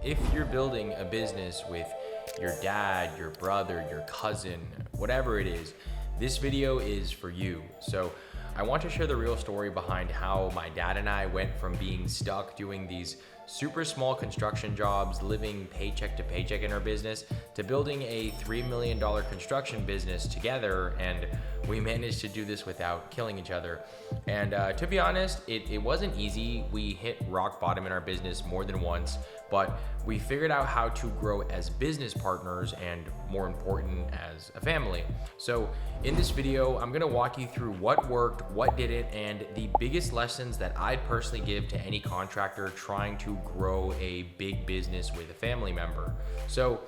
if you're building a business with your dad, your brother, your cousin, whatever it is, this video is for you. So I want to share the real story behind how my dad and I went from being stuck doing these super small construction jobs, living paycheck to paycheck in our business, to building a $3 million construction business together. And we managed to do this without killing each other. And to be honest, it wasn't easy. We hit rock bottom in our business more than once, but we figured out how to grow as business partners and, more important, as a family. So in this video, I'm gonna walk you through what worked, what didn't, and the biggest lessons that I'd personally give to any contractor trying to grow a big business with a family member. So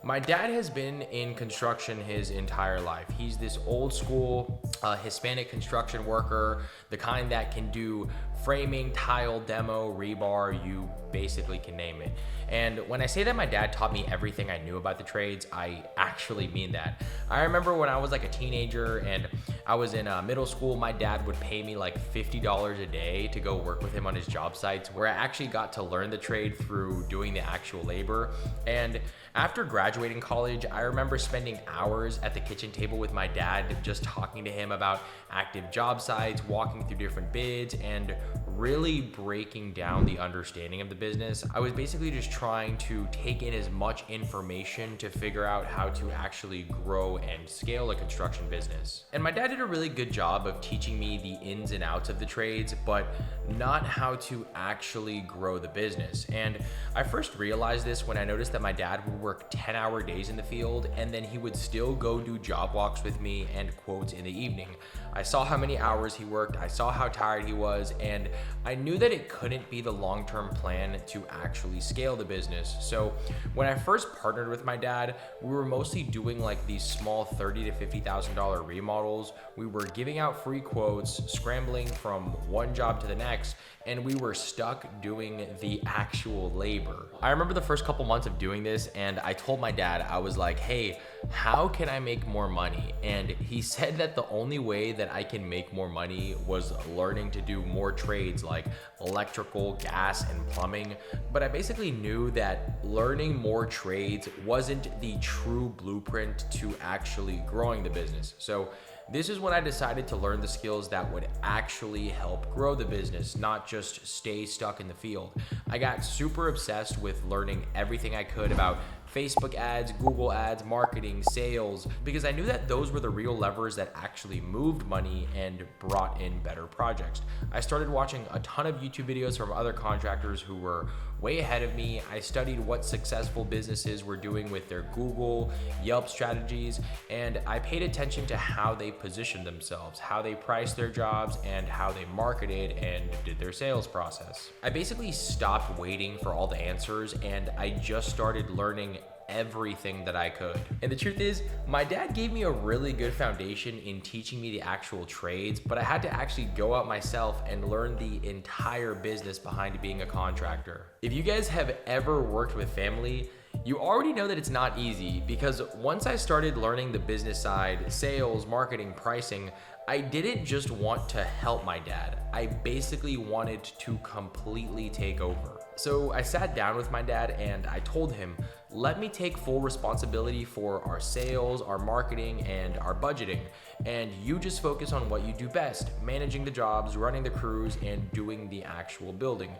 my dad has been in construction his entire life. He's this old school Hispanic construction worker, the kind that can do framing, tile, demo, rebar, you basically can name it. And when I say that my dad taught me everything I knew about the trades, I actually mean that. I remember when I was like a teenager and I was in middle school, my dad would pay me like $50 a day to go work with him on his job sites, where I actually got to learn the trade through doing the actual labor. And after graduating college, I remember spending hours at the kitchen table with my dad, just talking to him about active job sites, walking through different bids, and really breaking down the understanding of the business. I was basically just trying to take in as much information to figure out how to actually grow and scale a construction business. And my dad did a really good job of teaching me the ins and outs of the trades, but not how to actually grow the business. And I first realized this when I noticed that my dad would work 10-hour days in the field, and then he would still go do job walks with me and quotes in the evening. I saw how many hours he worked, I saw how tired he was, and I knew that it couldn't be the long-term plan to actually scale the business. So when I first partnered with my dad, we were mostly doing like these small $30,000 to $50,000 remodels. We were giving out free quotes, scrambling from one job to the next, and we were stuck doing the actual labor. I remember the first couple months of doing this, and I told my dad, I was like, hey, how can I make more money? And he said that the only way that I can make more money was learning to do more trades like electrical, gas, and plumbing. But I basically knew that learning more trades wasn't the true blueprint to actually growing the business. So this is when I decided to learn the skills that would actually help grow the business, not just stay stuck in the field. I got super obsessed with learning everything I could about Facebook ads, Google ads, marketing, sales, because I knew that those were the real levers that actually moved money and brought in better projects. I started watching a ton of YouTube videos from other contractors who were way ahead of me. I studied what successful businesses were doing with their Google, Yelp strategies, and I paid attention to how they positioned themselves, how they priced their jobs, and how they marketed and did their sales process. I basically stopped waiting for all the answers, and I just started learning everything that I could. And the truth is, my dad gave me a really good foundation in teaching me the actual trades, but I had to actually go out myself and learn the entire business behind being a contractor. If you guys have ever worked with family, you already know that it's not easy, because once I started learning the business side, sales, marketing, pricing, I didn't just want to help my dad. I basically wanted to completely take over. So I sat down with my dad and I told him, let me take full responsibility for our sales, our marketing, and our budgeting. And you just focus on what you do best, managing the jobs, running the crews, and doing the actual building.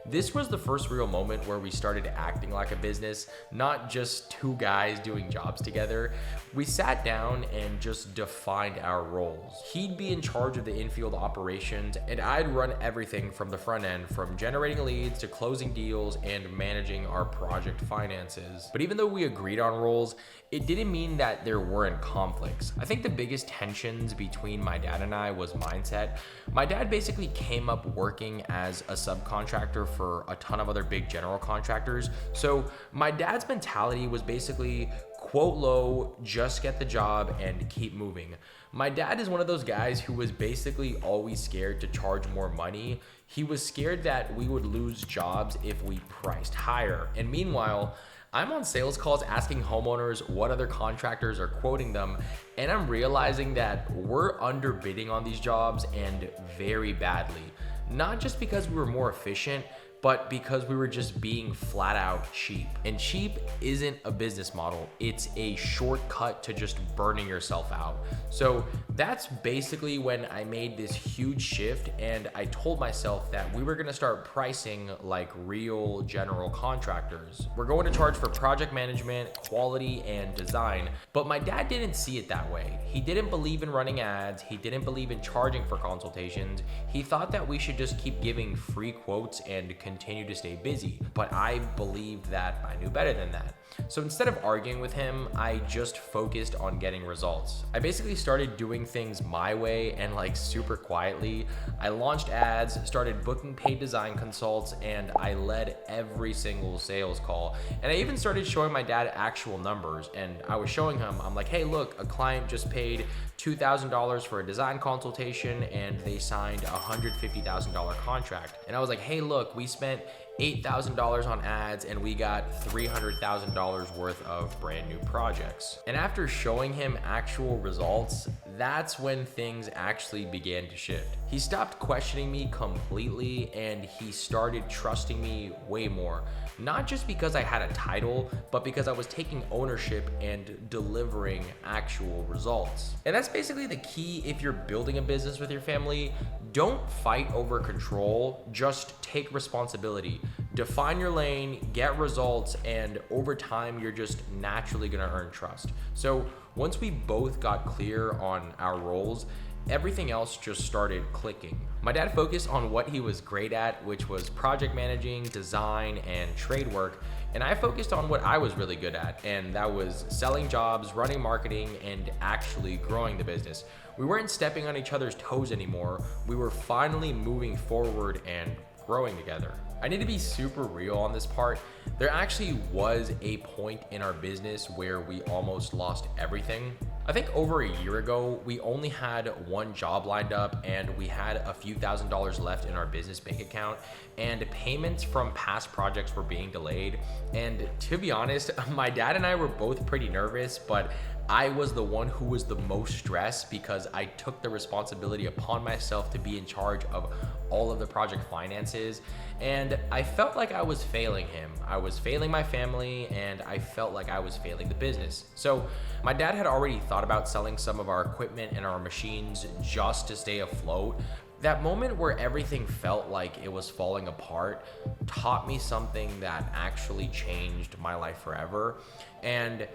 This was the first real moment where we started acting like a business, not just two guys doing jobs together. We sat down and just defined our roles. He'd be in charge of the infield operations, and I'd run everything from the front end, from generating leads to closing deals and managing our project finances. But even though we agreed on roles, it didn't mean that there weren't conflicts. I think the biggest tensions between my dad and I was mindset. My dad basically came up working as a subcontractor for a ton of other big general contractors. So my dad's mentality was basically quote low, just get the job and keep moving. My dad is one of those guys who was basically always scared to charge more money. He was scared that we would lose jobs if we priced higher. And meanwhile, I'm on sales calls asking homeowners what other contractors are quoting them, and I'm realizing that we're underbidding on these jobs, and very badly. Not just because we were more efficient, but because we were just being flat out cheap. And cheap isn't a business model. It's a shortcut to just burning yourself out. So that's basically when I made this huge shift, and I told myself that we were gonna start pricing like real general contractors. We're going to charge for project management, quality, and design. But my dad didn't see it that way. He didn't believe in running ads. He didn't believe in charging for consultations. He thought that we should just keep giving free quotes and continue to stay busy. But I believed that I knew better than that. So instead of arguing with him, I just focused on getting results. I basically started doing things my way and like super quietly. I launched ads, started booking paid design consults, and I led every single sales call. And I even started showing my dad actual numbers, and I was showing him, I'm like, hey, look, a client just paid $2,000 for a design consultation and they signed a $150,000 contract. And I was like, hey, look, we spent $8,000 on ads and we got $300,000 worth of brand new projects. And after showing him actual results, that's when things actually began to shift. He stopped questioning me completely and he started trusting me way more. Not just because I had a title, but because I was taking ownership and delivering actual results. And that's basically the key if you're building a business with your family. Don't fight over control, just take responsibility. Define your lane, get results, and over time, you're just naturally gonna earn trust. So once we both got clear on our roles, everything else just started clicking. My dad focused on what he was great at, which was project managing, design, and trade work. And I focused on what I was really good at, and that was selling jobs, running marketing, and actually growing the business. We weren't stepping on each other's toes anymore. We were finally moving forward and growing together. I need to be super real on this part. There actually was a point in our business where we almost lost everything. I think over a year ago, we only had one job lined up and we had a few $1,000s left in our business bank account, and payments from past projects were being delayed. And to be honest, my dad and I were both pretty nervous, but I was the one who was the most stressed because I took the responsibility upon myself to be in charge of all of the project finances. And I felt like I was failing him. I was failing my family, and I felt like I was failing the business. So my dad had already thought about selling some of our equipment and our machines just to stay afloat. That moment where everything felt like it was falling apart taught me something that actually changed my life forever. And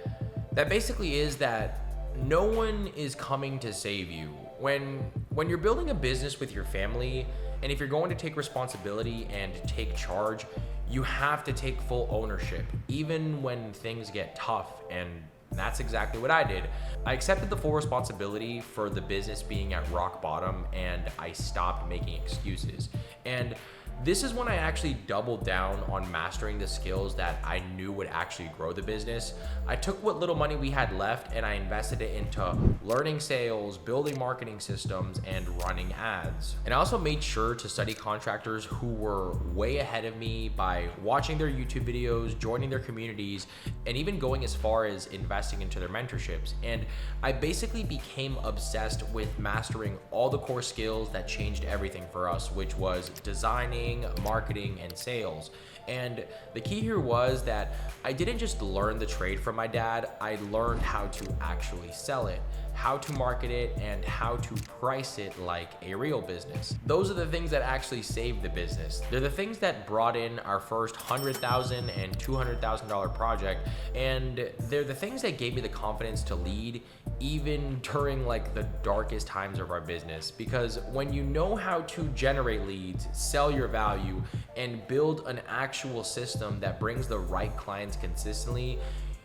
that basically is that no one is coming to save you. When you're building a business with your family, and if you're going to take responsibility and take charge, you have to take full ownership, even when things get tough. And that's exactly what I did. I accepted the full responsibility for the business being at rock bottom, and I stopped making excuses. And this is when I actually doubled down on mastering the skills that I knew would actually grow the business. I took what little money we had left and I invested it into learning sales, building marketing systems, and running ads. And I also made sure to study contractors who were way ahead of me by watching their YouTube videos, joining their communities, and even going as far as investing into their mentorships. And I basically became obsessed with mastering all the core skills that changed everything for us, which was designing, marketing, and sales. And the key here was that I didn't just learn the trade from my dad, I learned how to actually sell it, how to market it, and how to price it like a real business. Those are the things that actually saved the business. They're the things that brought in our first $100,000 and $200,000 project, and they're the things that gave me the confidence to lead even during like the darkest times of our business. Because when you know how to generate leads, sell your value, and build an actual system that brings the right clients consistently,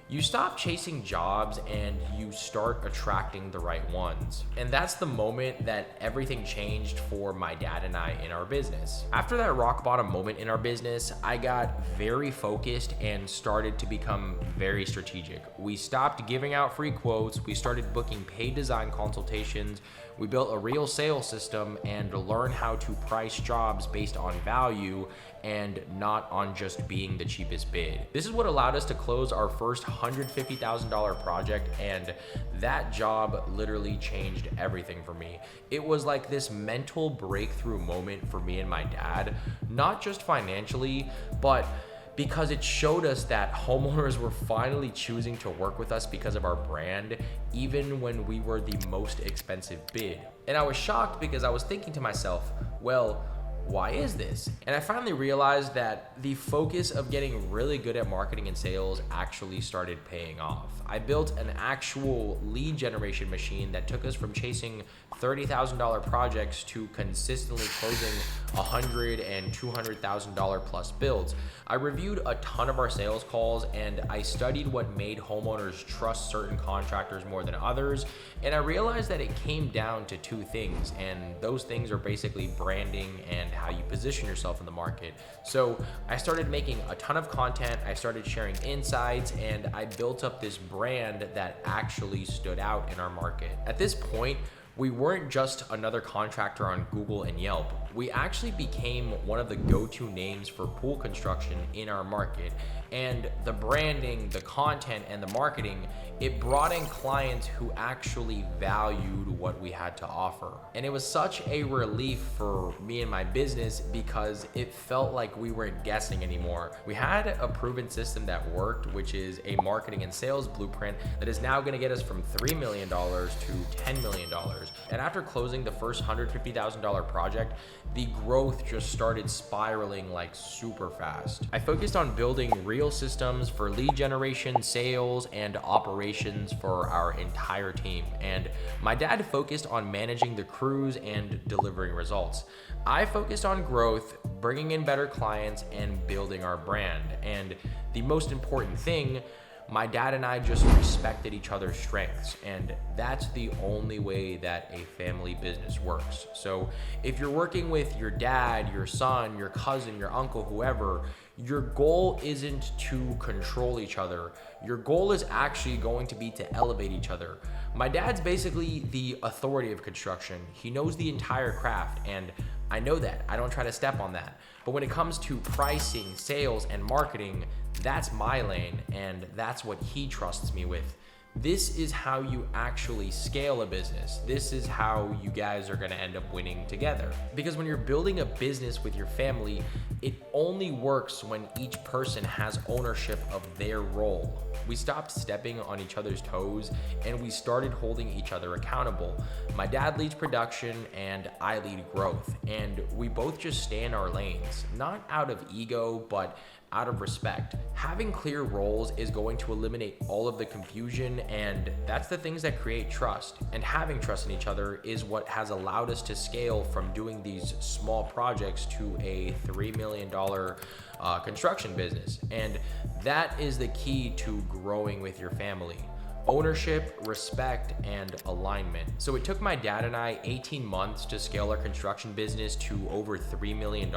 you stop chasing jobs and you start attracting the right ones. And that's the moment that everything changed for my dad and I in our business. After that rock bottom moment in our business, I got very focused and started to become very strategic. We stopped giving out free quotes. We started booking paid design consultations. We built a real sales system and learned how to price jobs based on value and not on just being the cheapest bid. This is what allowed us to close our first $150,000 project, and that job literally changed everything for me. It was like this mental breakthrough moment for me and my dad, not just financially, but because it showed us that homeowners were finally choosing to work with us because of our brand, even when we were the most expensive bid. And I was shocked because I was thinking to myself, well, why is this? And I finally realized that the focus of getting really good at marketing and sales actually started paying off. I built an actual lead generation machine that took us from chasing $30,000 projects to consistently closing $100,000 and $200,000 plus builds. I reviewed a ton of our sales calls and I studied what made homeowners trust certain contractors more than others. And I realized that it came down to two things, and those things are basically branding and how you position yourself in the market. So I started making a ton of content, I started sharing insights, and I built up this brand that actually stood out in our market. At this point, we weren't just another contractor on Google and Yelp. We actually became one of the go-to names for pool construction in our market. And the branding, the content, and the marketing, it brought in clients who actually valued what we had to offer. And it was such a relief for me and my business because it felt like we weren't guessing anymore. We had a proven system that worked, which is a marketing and sales blueprint that is now gonna get us from $3 million to $10 million. And after closing the first $150,000 project, the growth just started spiraling like super fast. I focused on building real systems for lead generation, sales, and operations for our entire team. And my dad focused on managing the crews and delivering results. I focused on growth, bringing in better clients, and building our brand. And the most important thing, my dad and I just respected each other's strengths, and that's the only way that a family business works. So if you're working with your dad, your son, your cousin, your uncle, whoever, your goal isn't to control each other. Your goal is actually going to be to elevate each other. My dad's basically the authority of construction. He knows the entire craft, and I know that. I don't try to step on that. But when it comes to pricing, sales, and marketing, that's my lane, and that's what he trusts me with. This is how you actually scale a business. This is how you guys are gonna end up winning together. Because when you're building a business with your family, it only works when each person has ownership of their role. We stopped stepping on each other's toes and we started holding each other accountable. My dad leads production and I lead growth, and we both just stay in our lanes, not out of ego, but out of respect. Having clear roles is going to eliminate all of the confusion, and that's the things that create trust. And having trust in each other is what has allowed us to scale from doing these small projects to a $3 million construction business. And that is the key to growing with your family. Ownership, respect, and alignment. So it took my dad and I 18 months to scale our construction business to over $3 million,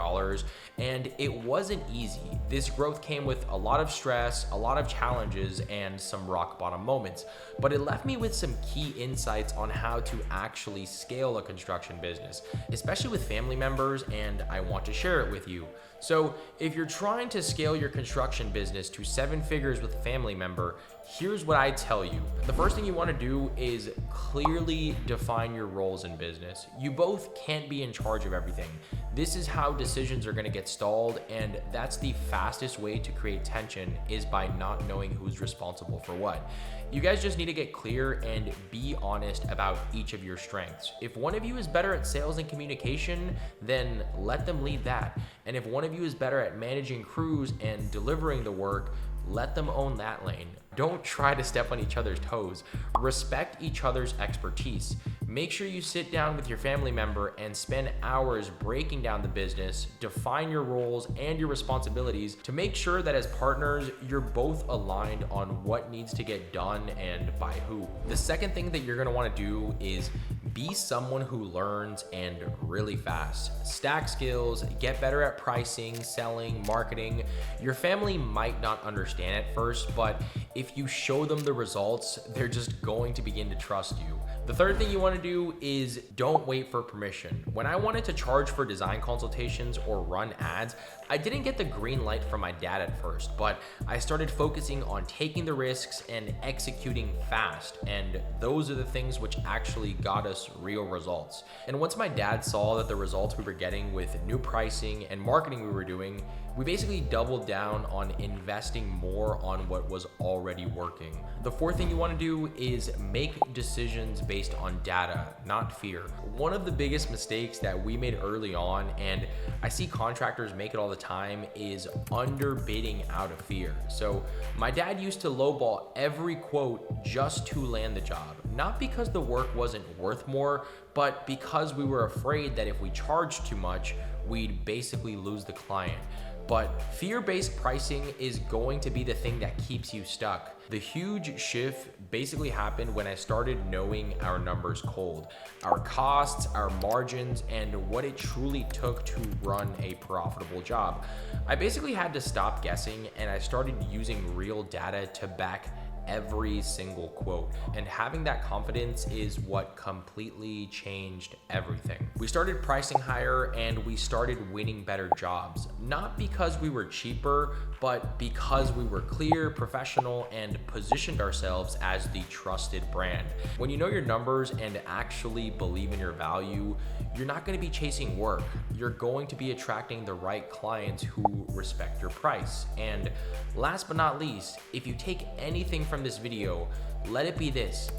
and it wasn't easy. This growth came with a lot of stress, a lot of challenges, and some rock bottom moments, but it left me with some key insights on how to actually scale a construction business, especially with family members, and I want to share it with you. So if you're trying to scale your construction business to 7 figures with a family member, here's what I tell you. The first thing you want to do is clearly define your roles in business. You both can't be in charge of everything. This is how decisions are going to get stalled, and that's the fastest way to create tension, is by not knowing who's responsible for what. You guys just need to get clear and be honest about each of your strengths. If one of you is better at sales and communication, then let them lead that. And if one of you is better at managing crews and delivering the work, let them own that lane. Don't try to step on each other's toes. Respect each other's expertise. Make sure you sit down with your family member and spend hours breaking down the business, define your roles and your responsibilities to make sure that as partners, you're both aligned on what needs to get done and by who. The second thing that you're gonna wanna do is be someone who learns and really fast. Stack skills, get better at pricing, selling, marketing. Your family might not understand understand at first, but if you show them the results, they're just going to begin to trust you. The third thing you want to do is don't wait for permission. When I wanted to charge for design consultations or run ads, I didn't get the green light from my dad at first, but I started focusing on taking the risks and executing fast. And those are the things which actually got us real results. And once my dad saw that the results we were getting with new pricing and marketing we were doing, we basically doubled down on investing more on what was already working. The fourth thing you want to do is make decisions based on data, not fear. One of the biggest mistakes that we made early on, and I see contractors make it all the time, is underbidding out of fear. So my dad used to lowball every quote just to land the job, not because the work wasn't worth more, but because we were afraid that if we charged too much, we'd basically lose the client. But fear-based pricing is going to be the thing that keeps you stuck. The huge shift basically happened when I started knowing our numbers cold, our costs, our margins, and what it truly took to run a profitable job. I basically had to stop guessing, and I started using real data to back every single quote. And having that confidence is what completely changed everything. We started pricing higher and we started winning better jobs, not because we were cheaper, but because we were clear, professional, and positioned ourselves as the trusted brand. When you know your numbers and actually believe in your value, you're not going to be chasing work. You're going to be attracting the right clients who respect your price. And last but not least, if you take anything from this video, let it be this: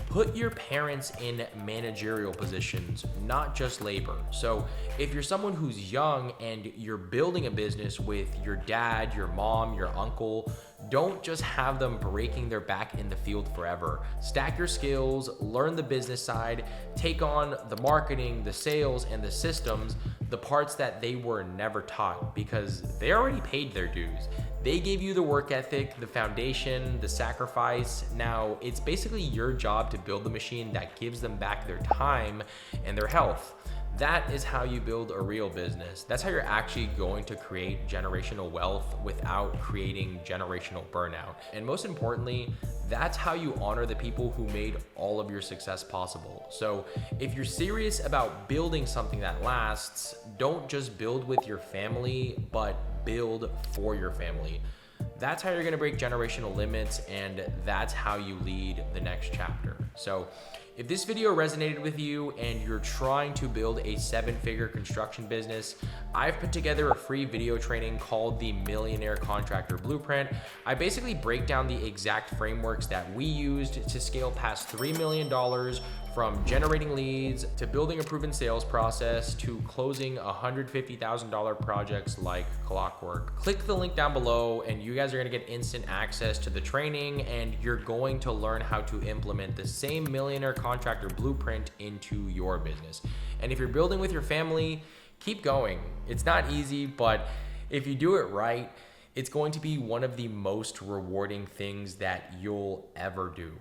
put your parents in managerial positions, not just labor. So if you're someone who's young and you're building a business with your dad, your mom, your uncle, don't just have them breaking their back in the field forever. Stack your skills, learn the business side, take on the marketing, the sales, and the systems, the parts that they were never taught, because they already paid their dues. They gave you the work ethic, the foundation, the sacrifice. Now it's basically your job to build the machine that gives them back their time and their health. That is how you build a real business. That's how you're actually going to create generational wealth without creating generational burnout. And most importantly, that's how you honor the people who made all of your success possible. So if you're serious about building something that lasts, don't just build with your family, but build for your family. That's how you're gonna break generational limits, and that's how you lead the next chapter. So if this video resonated with you and you're trying to build a 7-figure construction business, I've put together a free video training called the Millionaire Contractor Blueprint. I basically break down the exact frameworks that we used to scale past $3 million, from generating leads to building a proven sales process to closing $150,000 projects like clockwork. Click the link down below and you guys are gonna get instant access to the training, and you're going to learn how to implement the same Millionaire Contractor Blueprint into your business. And if you're building with your family, keep going. It's not easy, but if you do it right, it's going to be one of the most rewarding things that you'll ever do.